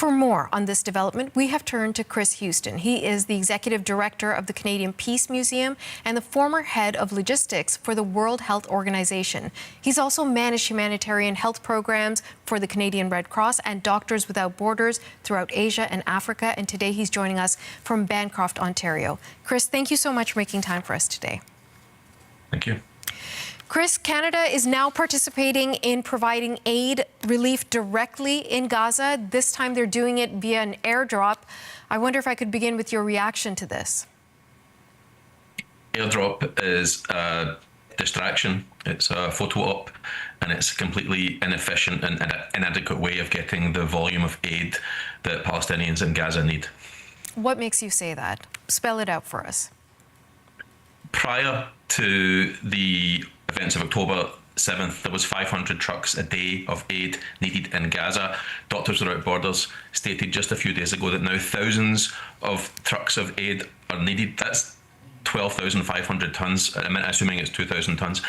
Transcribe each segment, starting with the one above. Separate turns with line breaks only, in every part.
For more on this development, we have turned to Chris Houston. He is the Executive Director of the Canadian Peace Museum and the former head of logistics for the World Health Organization. He's also managed humanitarian health programs for the Canadian Red Cross and Doctors Without Borders throughout Asia and Africa. And today he's joining us from Bancroft, Ontario. Chris, thank you so much for making time for us today.
Thank you.
Chris, Canada is now participating in providing aid relief directly in Gaza. This time they're doing it via an airdrop. I wonder if I could begin with your reaction to this.
Airdrop is a distraction. It's a photo op, and it's a completely inefficient and inadequate way of getting the volume of aid that Palestinians in Gaza need.
What makes you say that? Spell it out for us.
Prior to the events of October 7th, there was 500 trucks a day of aid needed in Gaza. Doctors Without Borders stated just a few days ago that now thousands of trucks of aid are needed. That's 12,500 tonnes, assuming it's 2,000 tonnes.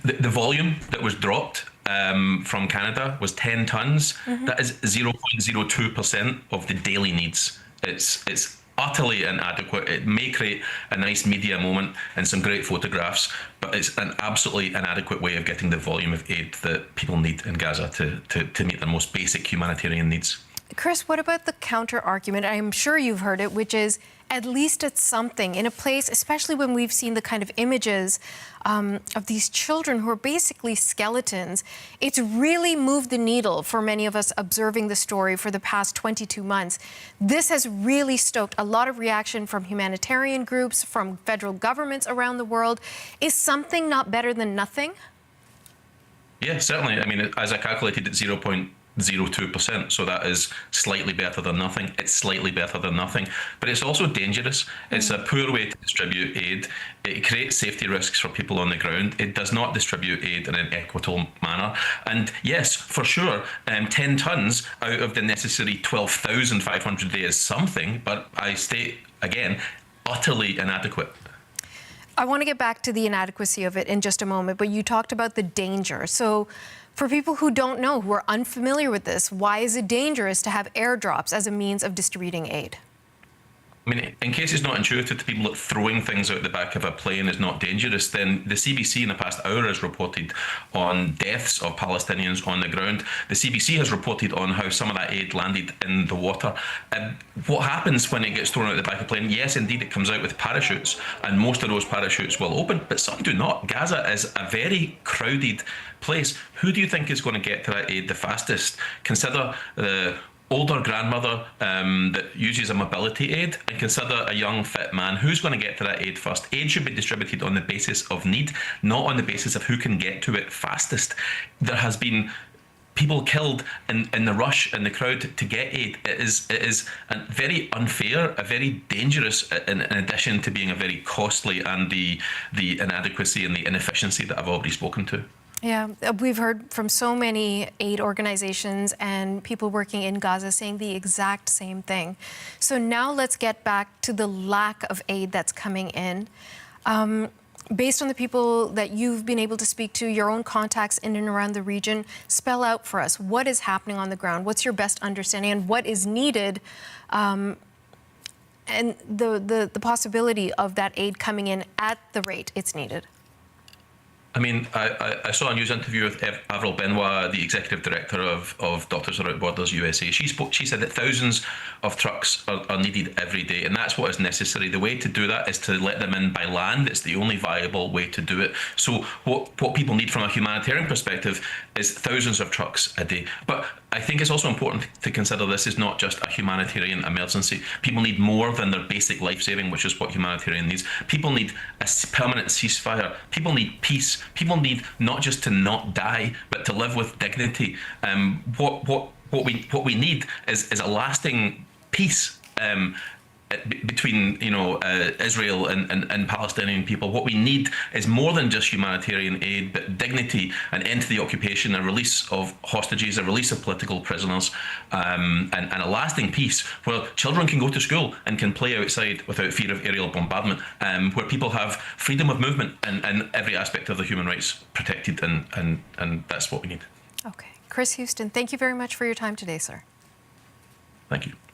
The volume that was dropped from Canada was 10 tonnes. That is 0.02% of the daily needs. It's utterly inadequate. It may create a nice media moment and some great photographs, but it's an absolutely inadequate way of getting the volume of aid that people need in Gaza to meet their most basic humanitarian needs.
Chris, what about the counter argument? I'm sure you've heard it, which is at least it's something in a place, especially when we've seen the kind of images of these children who are basically skeletons. It's really moved the needle for many of us observing the story for the past 22 months. This has really stoked a lot of reaction from humanitarian groups, from federal governments around the world. Is something not better than nothing?
Yeah, certainly. I mean, as I calculated, it's 0.02%, so that is slightly better than nothing. It's slightly better than nothing, but it's also dangerous. It's a poor way to distribute aid. It creates safety risks for people on the ground. It does not distribute aid in an equitable manner. And yes, for sure, 10 tonnes out of the necessary 12,500 a day is something, but I state again, utterly inadequate.
I want to get back to the inadequacy of it in just a moment, but you talked about the danger. So for people who don't know, who are unfamiliar with this, why is it dangerous to have airdrops as a means of distributing aid?
I mean, in case it's not intuitive to people that throwing things out the back of a plane is not dangerous, then the CBC in the past hour has reported on deaths of Palestinians on the ground. The CBC has reported on how some of that aid landed in the water. What happens when it gets thrown out the back of a plane? Yes, indeed, it comes out with parachutes, and most of those parachutes will open, but some do not. Gaza is a very crowded place. Who do you think is going to get to that aid the fastest? Consider the older grandmother that uses a mobility aid, and consider a young fit man. Who's going to get to that aid first? Aid should be distributed on the basis of need, not on the basis of who can get to it fastest. There has been people killed in the rush and the crowd to get aid. It is a very unfair, a very dangerous, in addition to being a very costly, and the inadequacy and the inefficiency that I've already spoken to.
Yeah, we've heard from so many aid organizations and people working in Gaza saying the exact same thing. So now let's get back to the lack of aid that's coming in. Based on the people that you've been able to speak to, your own contacts in and around the region, spell out for us what is happening on the ground. What's your best understanding and what is needed, and the possibility of that aid coming in at the rate it's needed?
I mean, I saw a news interview with Avril Benoit, the executive director of Doctors Without Borders USA. She said that thousands of trucks are needed every day, and that's what is necessary. The way to do that is to let them in by land. It's the only viable way to do it. So what people need from a humanitarian perspective is thousands of trucks a day. But I think it's also important to consider this is not just a humanitarian emergency. People need more than their basic life-saving, which is what humanitarian needs. People need a permanent ceasefire. People need peace. People need not just to not die, but to live with dignity. What we need is a lasting peace between Israel and Palestinian people. What we need is more than just humanitarian aid, but dignity, an end to the occupation, a release of hostages, a release of political prisoners, and a lasting peace where children can go to school and can play outside without fear of aerial bombardment, where people have freedom of movement and every aspect of their human rights protected, and that's what we need.
Okay. Chris Houston, thank you very much for your time today, sir.
Thank you.